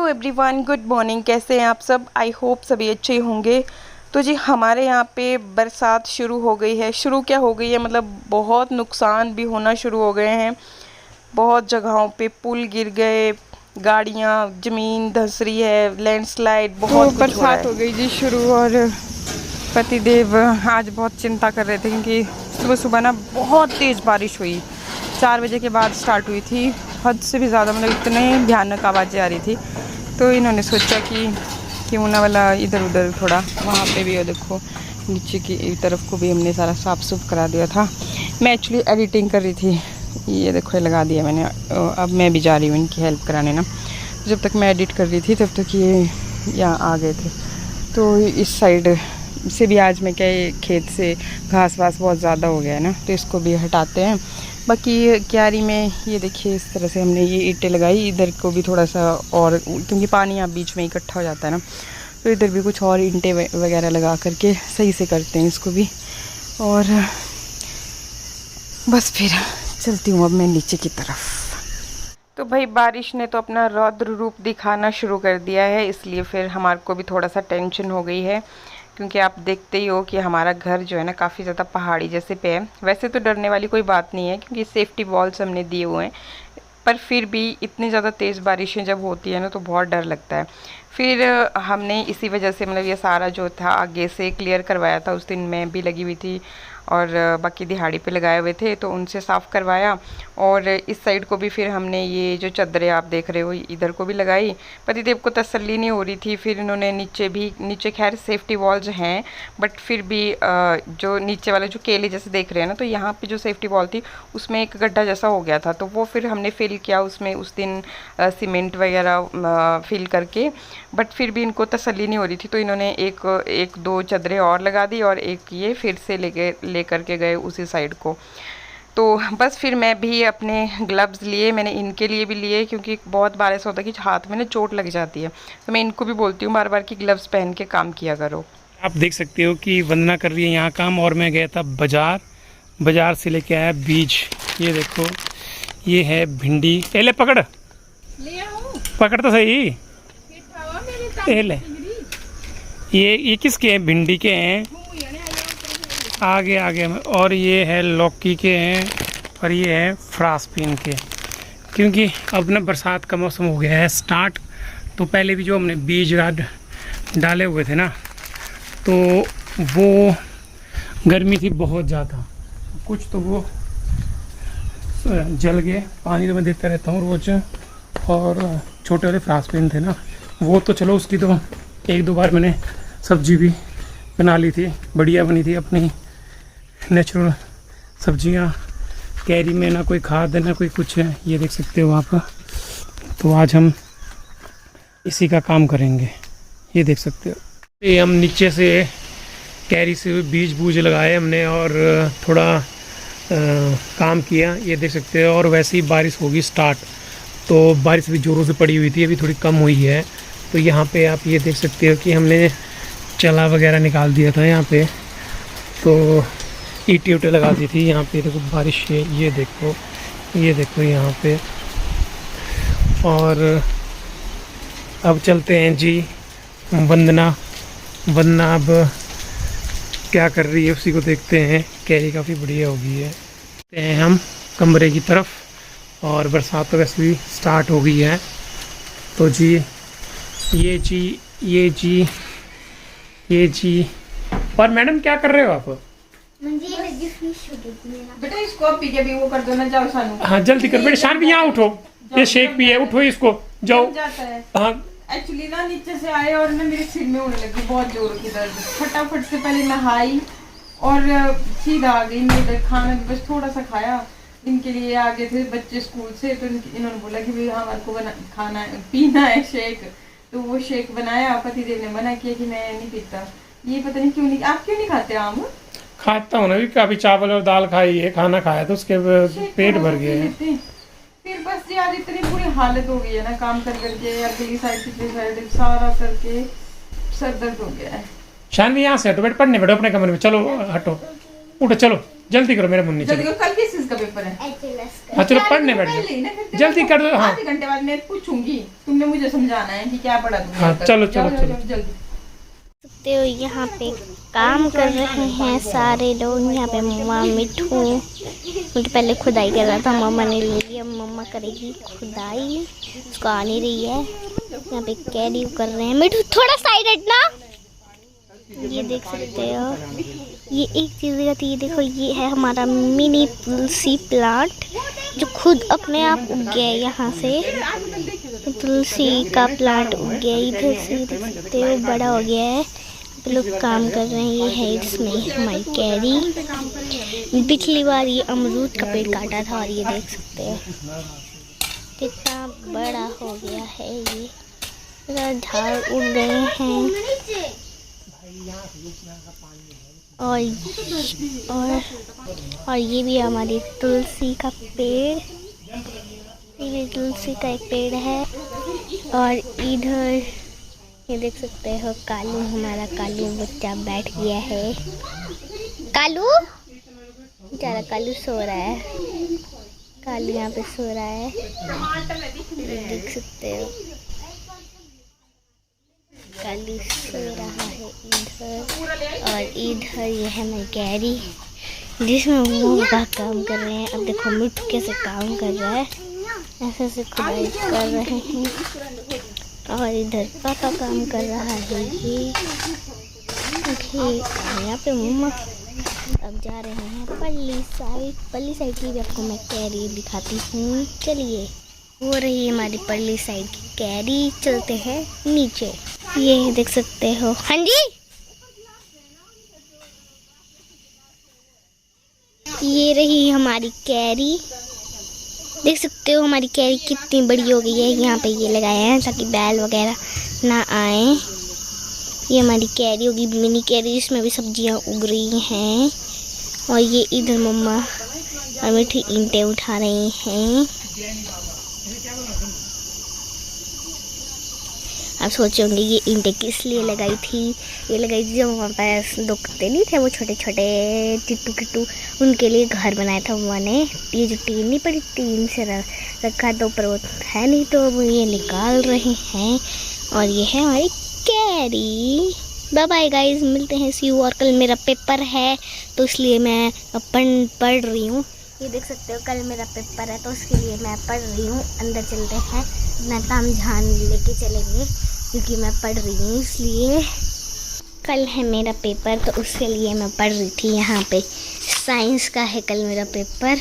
Hello everyone, good morning. कैसे हैं आप सब? आई होप सभी अच्छे होंगे। तो जी हमारे यहाँ पे बरसात शुरू हो गई है। शुरू क्या हो गई है, मतलब बहुत नुकसान भी होना शुरू हो गए हैं। बहुत जगहों पे पुल गिर गए, गाड़ियाँ, ज़मीन धंस रही है, लैंडस्लाइड, बहुत कुछ हो रहा है। बरसात हो गई जी शुरू, और पतिदेव आज बहुत चिंता कर रहे थे क्योंकि सुबह सुबह ना बहुत तेज़ बारिश हुई। 4 बजे के बाद स्टार्ट हुई थी, हद से भी ज़्यादा, मतलब इतने भयानक आवाज़ें आ रही थी। तो इन्होंने सोचा कि क्यों ना वाला इधर उधर थोड़ा, वहाँ पे भी, और देखो नीचे की तरफ को भी हमने सारा साफ़ सुफ करा दिया था। मैं एक्चुअली एडिटिंग कर रही थी, ये देखो ये लगा दिया मैंने। अब मैं भी जा रही हूँ इनकी हेल्प कराने ना। जब तक मैं एडिट कर रही थी तब तक ये यहाँ आ गए थे। तो इस साइड से भी आज मैं क्या, खेत से घास वास बहुत ज़्यादा हो गया है ना, तो इसको भी हटाते हैं। बाकी क्यारी में ये देखिए इस तरह से हमने ये ईंटें लगाई, इधर को भी थोड़ा सा, और क्योंकि पानी यहाँ बीच में इकट्ठा हो जाता है ना, तो इधर भी कुछ और ईंटें वगैरह लगा करके सही से करते हैं इसको भी। और बस फिर चलती हूँ अब मैं नीचे की तरफ। तो भाई बारिश ने तो अपना रौद्र रूप दिखाना शुरू कर दिया है, इसलिए फिर हमारे को भी थोड़ा सा टेंशन हो गई है। क्योंकि आप देखते ही हो कि हमारा घर जो है ना काफ़ी ज़्यादा पहाड़ी जैसे पे है। वैसे तो डरने वाली कोई बात नहीं है क्योंकि सेफ्टी वॉल्स हमने दिए हुए हैं, पर फिर भी इतनी ज़्यादा तेज़ बारिशें जब होती है ना तो बहुत डर लगता है। फिर हमने इसी वजह से, मतलब ये सारा जो था आगे से क्लियर करवाया था। उस दिन मैं भी लगी हुई थी और बाकी दिहाड़ी पे लगाए हुए थे, तो उनसे साफ़ करवाया। और इस साइड को भी फिर हमने ये जो चादरें आप देख रहे हो इधर को भी लगाई। पतिदेव को तसल्ली नहीं हो रही थी, फिर इन्होंने नीचे खैर सेफ्टी वॉल्स हैं, बट फिर भी जो नीचे वाले जो केले जैसे देख रहे हैं ना, तो यहाँ पे जो सेफ्टी वॉल थी उसमें एक गड्ढा जैसा हो गया था, तो वो फिर हमने फिल किया उसमें उस दिन सीमेंट वगैरह फिल करके। बट फिर भी इनको तसल्ली नहीं हो रही थी, तो इन्होंने एक दो चादरें और लगा दी और एक ये फिर से ले करके गए उसी साइड को। तो बस फिर मैं भी अपने ग्लव्स लिए, मैंने इनके लिए भी लिए क्योंकि बहुत बार ऐसा होता है कि हाथ में ना चोट लग जाती है। तो मैं इनको भी बोलती हूँ बार बार कि ग्लव्स पहन के काम किया करो। आप देख सकते हो कि वंदना कर रही है यहाँ काम, और मैं गया था बाजार से लेके आया बीज। ये देखो ये है भिंडी। ले पकड़, पकड़ तो सही। ले, ये किसके हैं? भिंडी के हैं, आगे में। और ये है लौकी के हैं, और ये है फ्रांसबीन के। क्योंकि अब ना बरसात का मौसम हो गया है स्टार्ट, तो पहले भी जो हमने बीज डाले हुए थे ना, तो वो गर्मी थी बहुत ज़्यादा, कुछ तो वो जल गए। पानी तो मैं देता रहता हूँ रोज़। और छोटे वाले फ्रांसबीन थे ना, वो तो चलो उसकी तो 1-2 बार मैंने सब्जी भी बना ली थी, बढ़िया बनी थी अपनी नेचुरल सब्जियां। कैरी में ना कोई खाद है ना कोई कुछ है, ये देख सकते हो आप। तो आज हम इसी का काम करेंगे, ये देख सकते हो। ये हम नीचे से कैरी से बीज बूज लगाए हमने और थोड़ा काम किया, ये देख सकते हो। और वैसे ही बारिश होगी स्टार्ट, तो बारिश भी ज़ोरों से पड़ी हुई थी, अभी थोड़ी कम हुई है। तो यहाँ पे आप ये देख सकते हो कि हमने चला वगैरह निकाल दिया था यहाँ पे, तो ईंटें उटे लगा दी थी यहाँ पे। देखो बारिश है, ये देखो यहाँ पे। और अब चलते हैं जी। वंदना अब क्या कर रही है उसी को देखते हैं। कैरी काफ़ी बढ़िया हो गई है। हम कमरे की तरफ, और बरसात तो वैसे भी स्टार्ट हो गई है। तो जी ये जी। और मैडम क्या कर रहे हो आप? बेटा इसको अब पी के भी वो कर दो ना, जाओ सानू। हाँ जल्दी कर बेटा, शान भी यहाँ उठो, ये शेक पिए, उठो इसको, जाओ। हाँ एक्चुअली ना नीचे से आए और ना मेरे सिर में होने लगी बहुत जोर की दर्द। फटाफट से पहले नहाई और सीधा आ गई। मैं खाना भी बस थोड़ा सा खाया, इनके लिए आ गए थे बच्चे स्कूल से, तो इन्होंने बोला कि भाई हमारे को खाना पीना है शेक, तो वो शेक बनाया। पतिदेव ने मना किया कि मैं नहीं पीता। ये पता नहीं क्यों नहीं, आप क्यों नहीं खाते आम? खाता हूँ ना, भी काफी चावल और दाल खाई है, खाना खाया तो उसके पेट भर गए हैं। फिर बस यार इतनी बुरी हालत हो गई है ना, काम कर करके अगली साइड पिछली साइड सारा करके सर दर्द हो गया है। शान भी यहाँ से हटो बेटा, पढ़ने बैठो अपने कमरे में, चलो हटो, उठो, चलो जल्दी करो मेरा मुन्नी, जल्दी चलो। करो, कल किस चीज का पेपर है? हाँ चलो पढ़ने बैठ जाओ, जल्दी कर दो। हाँ आधे घंटे बाद मैं पूछूंगी, तुमने मुझे समझाना है कि क्या पढ़ा तुमने। हाँ, चलो, चलो, जाओ, चलो। जाओ, जल्दी। तो यहाँ पे काम कर रहे हैं सारे लोग। यहाँ पे मम्मा मिठू पहले खुदाई कर रहा था, मम्मा ने ले लिया, मम्मा करेगी खुदाई, उसको आ नहीं रही है। यहाँ पे कैरी कर रहे हैं। मिठू थोड़ा साइड हटना। ये देख सकते हो, ये एक चीज़ दिखाती, ये देखो, ये है हमारा मिनी तुलसी प्लांट जो खुद अपने आप उग गया है। यहाँ से तुलसी का प्लांट उग गया है, इधर से देख सकते हो बड़ा हो गया है। लोग काम कर रहे हैं। ये है इसमें हमारी कैरी। पिछली बार ये अमरूद का पेड़ काटा था और ये देख सकते हो कितना बड़ा हो गया है। ये झाड़ उग गए हैं और ये भी हमारी तुलसी का पेड़, ये भी तुलसी का एक पेड़ है। और इधर ये देख सकते हो कालू, हमारा कालू बच्चा बैठ गया है। कालू बेचारा कालू सो रहा है, कालू यहाँ पे सो रहा है, ये देख सकते हो कालू सो रहा है इधर। और इधर ये है मैं कैरी जिसमें वो का काम कर रहे हैं। अब देखो मिठू कैसे काम कर रहा है, ऐसे ऐसे खुदाई कर रहे हैं। और इधर पापा काम कर रहा है। ये यहाँ पे मम्मा अब जा रहे हैं पल्ली साइड की भी आपको मैं कैरी दिखाती हूँ। चलिए, हो रही है हमारी पल्ली साइड की कैरी। चलते हैं नीचे, ये देख सकते हो। हाँ जी, ये रही हमारी कैरी, देख सकते हो हमारी कैरी कितनी बड़ी हो गई है। यहाँ पे ये लगाए हैं ताकि बैल वगैरह ना आए। ये हमारी कैरी होगी, मिनी कैरी, जिसमें भी सब्जियाँ उग रही हैं। और ये इधर मम्मा और मिठी ईंटें उठा रही हैं। आप सोचे होंगे ये ईंटें किस लिए लगाई थी। ये लगाई थी जब हमारे पास दो कुत्ते नहीं थे, वो छोटे छोटे चिट्टू किट्टू, उनके लिए घर बनाया था मम्मा ने। ये जो टीन नहीं पड़ी, टीन से रखा तो ऊपर वो है नहीं, तो वो ये निकाल रहे हैं। और ये है हमारी कैरी। बाय बाय गाइस, मिलते हैं सी यू। और कल मेरा पेपर है तो इसलिए मैं पढ़ रही हूँ। ये देख सकते हो कल मेरा पेपर है तो उसके लिए मैं पढ़ रही हूँ। अंदर चलते हैं, अपना तामझाम लेके चलेंगे क्योंकि मैं पढ़ रही हूँ, इसलिए कल है मेरा पेपर तो उसके लिए मैं पढ़ रही थी। यहाँ पे साइंस का है कल मेरा पेपर,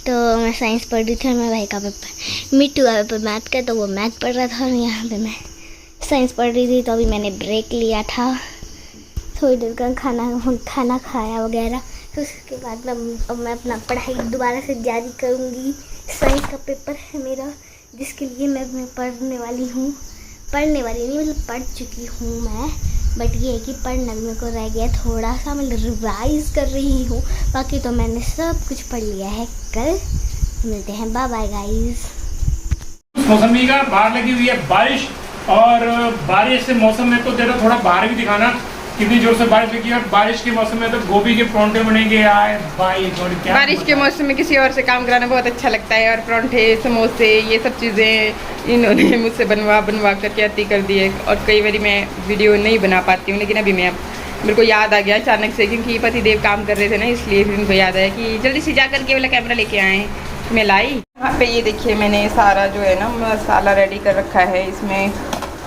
तो मैं साइंस पढ़ रही थी। और मेरे भाई का पेपर, मिट्टू का पेपर मैथ का, तो वो मैथ पढ़ रहा था और यहाँ पे मैं साइंस पढ़ रही थी। तो अभी मैंने ब्रेक लिया था, थोड़ी देर का खाना खाया वगैरह, तो उसके बाद मैं अपना पढ़ाई दोबारा से जारी करूँगी। साइंस का पेपर है मेरा जिसके लिए मैं पढ़ने वाली नहीं, मतलब पढ़ चुकी हूँ मैं, बट ये है कि पढ़ना भी मेरे को रह गया थोड़ा सा, मैं रिवाइज कर रही हूँ। बाकी तो मैंने सब कुछ पढ़ लिया है। कल मिलते हैं, बाय बाय गाइस। मौसमी का बाहर लगी हुई है बारिश, और बारिश से मौसम में तो जरा थोड़ा बाहर भी दिखाना कितनी जोर से बारिश लगी। और बारिश के मौसम में तो गोभी के परांठे बनेंगे यार भाई, क्या बारिश के मौसम में किसी और से काम कराना बहुत अच्छा लगता है। और परांठे, समोसे, ये सब चीज़ें इन्होंने मुझसे बनवा करके अति कर दिए। और कई बार मैं वीडियो नहीं बना पाती हूँ, लेकिन अभी मेरे को याद आ गया अचानक से, क्योंकि पति देव काम कर रहे थे ना, इसलिए फिर उनको याद आया कि जल्दी से जा करके वाला कैमरा लेके आए। मैं लाई यहाँ पे, ये देखिए मैंने सारा जो है ना मसाला रेडी कर रखा है। इसमें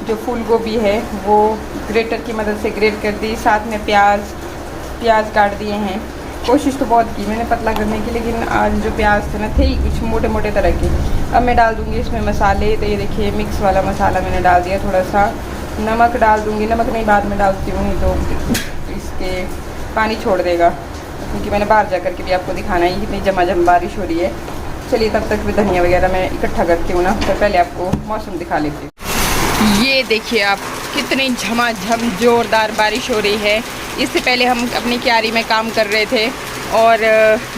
जो फूल गोभी है वो ग्रेटर की मदद से ग्रेट कर दी, साथ में प्याज काट दिए हैं। कोशिश तो बहुत की मैंने पतला करने की, लेकिन आज जो प्याज थे ना, थे ही कुछ मोटे मोटे तरह के। अब मैं डाल दूँगी इसमें मसाले। तो ये देखिए मिक्स वाला मसाला मैंने डाल दिया, थोड़ा सा नमक डाल दूँगी, नमक नहीं बाद में डालती हूँ, नहीं तो इसके पानी छोड़ देगा, क्योंकि मैंने बाहर जा करके भी आपको दिखाना है कितनी झमाझम बारिश हो रही है। चलिए तब तक भी धनिया वगैरह मैं इकट्ठा करती हूँ ना, तो पहले आपको मौसम दिखा लेती हूँ। ये देखिए आप, कितनी झमाझम ज़ोरदार बारिश हो रही है। इससे पहले हम अपनी क्यारी में काम कर रहे थे और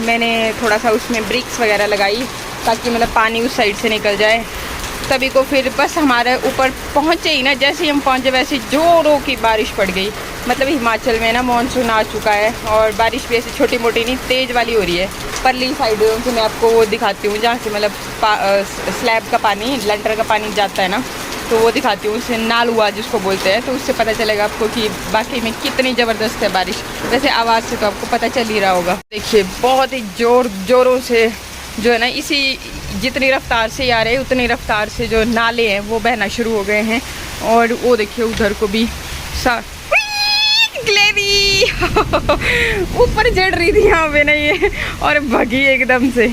मैंने थोड़ा सा उसमें ब्रिक्स वगैरह लगाई ताकि मतलब पानी उस साइड से निकल जाए। तभी को फिर बस हमारे ऊपर पहुँचे ही ना, जैसे ही हम पहुँचे वैसे जोरों की बारिश पड़ गई। मतलब हिमाचल में ना मानसून आ चुका है और बारिश भी ऐसी छोटी मोटी नहीं तेज़ वाली हो रही है। परली साइड से मैं आपको वो दिखाती हूँ जहाँ से मतलब स्लैब का पानी, लंटर का पानी जाता है ना, तो वो दिखाती हूँ। उससे नालुआ जिसको बोलते हैं, तो उससे पता चलेगा आपको कि बाकी में कितनी ज़बरदस्त है बारिश। वैसे आवाज़ से तो आपको पता चल ही रहा होगा। देखिए बहुत ही ज़ोरों से जो है ना, इसी जितनी रफ्तार से आ रहे हैं उतनी रफ्तार से जो नाले हैं वो बहना शुरू हो गए हैं। और वो देखिए उधर को भी ग्लेरी ऊपर चढ़ रही थी यहाँ पे ना ये, और भगी एकदम से।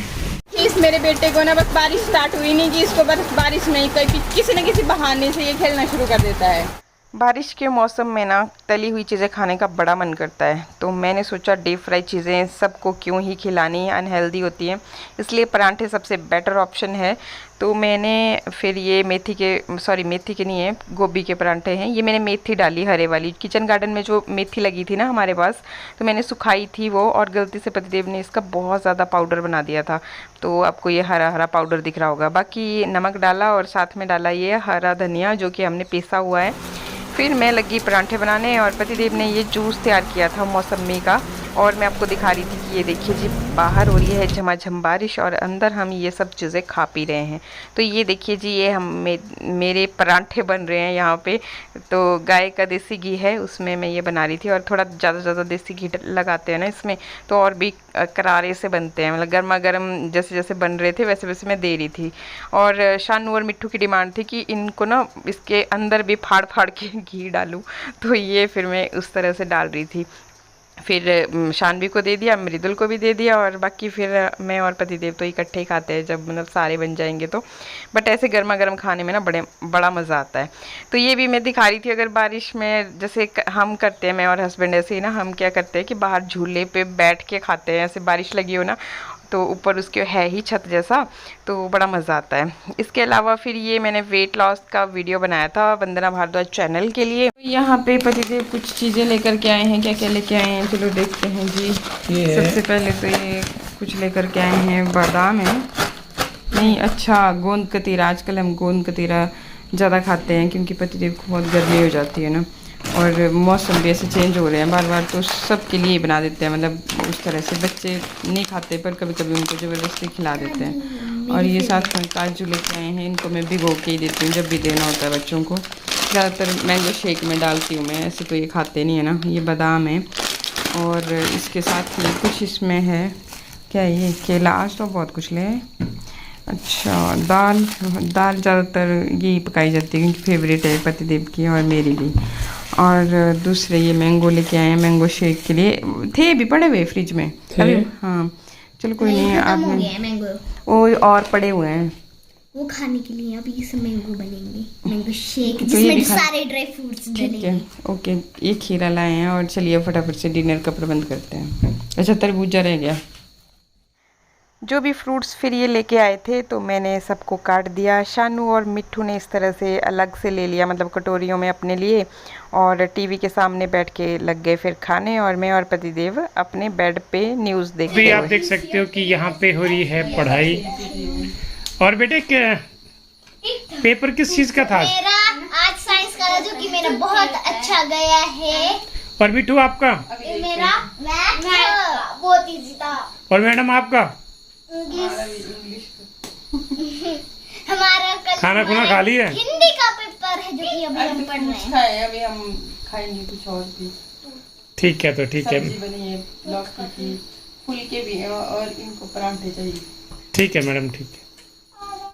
इस मेरे बेटे को ना बस बारिश स्टार्ट हुई नहीं कि इसको बस बारिश नहीं, तो किसी न किसी बहाने से ये खेलना शुरू कर देता है। बारिश के मौसम में ना तली हुई चीज़ें खाने का बड़ा मन करता है, तो मैंने सोचा डीप फ्राई चीज़ें सबको क्यों ही खिलानी, अनहेल्दी होती हैं, इसलिए परांठे सबसे बेटर ऑप्शन है। तो मैंने फिर ये मेथी के नहीं है, गोभी के परांठे हैं। ये मैंने मेथी डाली हरे वाली, किचन गार्डन में जो मेथी लगी थी ना हमारे पास, तो मैंने सुखाई थी वो, और गलती से पतिदेव ने इसका बहुत ज़्यादा पाउडर बना दिया था, तो आपको ये हरा हरा पाउडर दिख रहा होगा। बाकी नमक डाला और साथ में डाला ये हरा धनिया जो कि हमने पीसा हुआ है। फिर मैं लगी परांठे बनाने, और पतिदेव ने ये जूस तैयार किया था मौसमी का, और मैं आपको दिखा रही थी कि ये देखिए जी बाहर हो रही है झमाझम बारिश और अंदर हम ये सब चीज़ें खा पी रहे हैं। तो ये देखिए जी ये मेरे परांठे बन रहे हैं यहाँ पे। तो गाय का देसी घी है उसमें मैं ये बना रही थी, और थोड़ा ज़्यादा देसी घी लगाते हैं ना इसमें, तो और भी करारे से बनते हैं, मतलब गर्मा गर्म जैसे जैसे बन रहे थे वैसे वैसे मैं दे रही थी। और शानू और मिट्ठू की डिमांड थी कि इनको ना इसके अंदर भी फाड़ फाड़ के घी डालूं, तो ये फिर मैं उस तरह से डाल रही थी। फिर शानवी को दे दिया, मृदुल को भी दे दिया, और बाकी फिर मैं और पतिदेव तो इकट्ठे ही खाते हैं जब मतलब सारे बन जाएंगे तो। बट ऐसे गर्मा गर्म खाने में ना बड़ा मज़ा आता है। तो ये भी मैं दिखा रही थी, अगर बारिश में जैसे हम करते हैं, मैं और हस्बैंड ऐसे ही ना, हम क्या करते हैं कि बाहर झूले पे बैठ के खाते हैं, ऐसे बारिश लगी हो ना तो ऊपर उसके है ही छत जैसा, तो बड़ा मज़ा आता है। इसके अलावा फिर ये मैंने वेट लॉस का वीडियो बनाया था वंदना भारद्वाज चैनल के लिए। तो यहाँ पे पतिदेव कुछ चीज़ें लेकर के आए हैं, क्या क्या लेके आए हैं चलो देखते हैं जी। सबसे पहले तो ये कुछ लेकर के आए हैं, बादाम है, नहीं अच्छा गोंद कतीरा, आजकल हम गोंद कतीरा ज़्यादा खाते हैं क्योंकि पतिदेव को बहुत गर्मी हो जाती है ना, और मौसम भी ऐसे चेंज हो रहे हैं बार बार, तो सब के लिए बना देते हैं, मतलब उस तरह से। बच्चे नहीं खाते पर कभी कभी उनको ज़बरदस्ती खिला देते हैं। और ये साथ में काजू लेके आए हैं, इनको मैं भिगो के ही देती हूँ जब भी देना होता है बच्चों को। ज़्यादातर मैंगो शेक में डालती हूँ मैं, ऐसे तो ये खाते नहीं है ना। ये बादाम है, और इसके साथ में कुछ इसमें है, क्या ये केला, आज तो बहुत कुछ ले। अच्छा दाल ज़्यादातर यही पकाई जाती है क्योंकि फेवरेट है पतिदेव की और मेरी भी। और दूसरे ये मैंगो लेके आए हैं, मैंगो शेक के लिए थे भी पड़े हुए फ्रिज में अभी। हाँ चलो कोई नहीं, आप वो और पड़े हुए हैं वो खाने के लिए। अभी सब मैंगो बनेंगे, मैंगो शेक जिसमें सारे ड्राई फ्रूट्स डलेंगे। ओके ये खीरा लाए हैं, और चलिए फटाफट से डिनर का प्रबंध करते हैं। अच्छा तरबूजा रह गया। जो भी फ्रूट्स फिर ये लेके आए थे तो मैंने सबको काट दिया। शानू और मिट्ठू ने इस तरह से अलग से ले लिया, मतलब कटोरियों में अपने लिए, और टीवी के सामने बैठ के लग गए फिर खाने, और मैं और पतिदेव अपने बेड पे न्यूज़ देखते हुए। आप देख सकते हो कि यहाँ पे हो रही है पढ़ाई। और बेटे पेपर किस चीज का था? मेरा आज साइंस का, जो कि मेरा बहुत अच्छा गया है। और मिट्ठू आपका? मेरा मैथ बहुत इजी था। और मैडम आपका? हमारा कल खाना खुना खा लिया? हिंदी का पेपर है जो कि अभी हम पढ़ रहे हैं। अभी हम खाएंगे कुछ और भी। ठीक है, तो ठीक है, सब्जी बनी है लौकी की, फुलके भी है, और इनको परांठे चाहिए। ठीक है मैडम, ठीक है।